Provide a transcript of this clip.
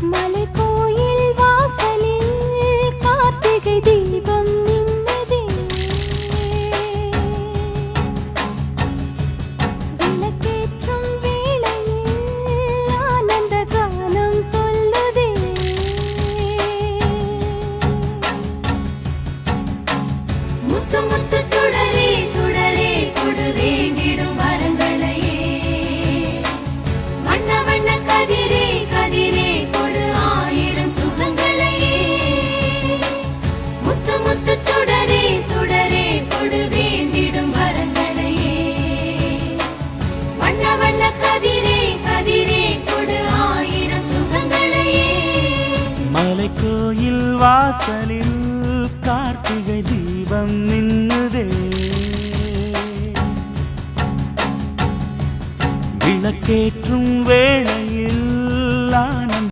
மலைக்கோயில் வாசலில் கார்த்திகை தீபம் மின்னுதே. விளக்கேற்றும் வேளையில் ஆனந்த கானம் சொல்லுதே. முத்து முத்து சுடரே சுடரே கொடு வேண்டிடும் வரங்களையே. வண்ண வண்ண கதிரே கதிரே கொடு ஆயிரம் சுகங்களையே. முத்து முத்து சுடரே சுடரே கொடு வேண்டிடும் வரங்களையே. வண்ண வண்ண கதிரே கதிரே கொடு ஆயிரம் சுகங்களையே. மலைக்கோயில் வாசலில் கார்த்திகை தீபம் மின்னுதே. விளக்கேற்றும் வேளை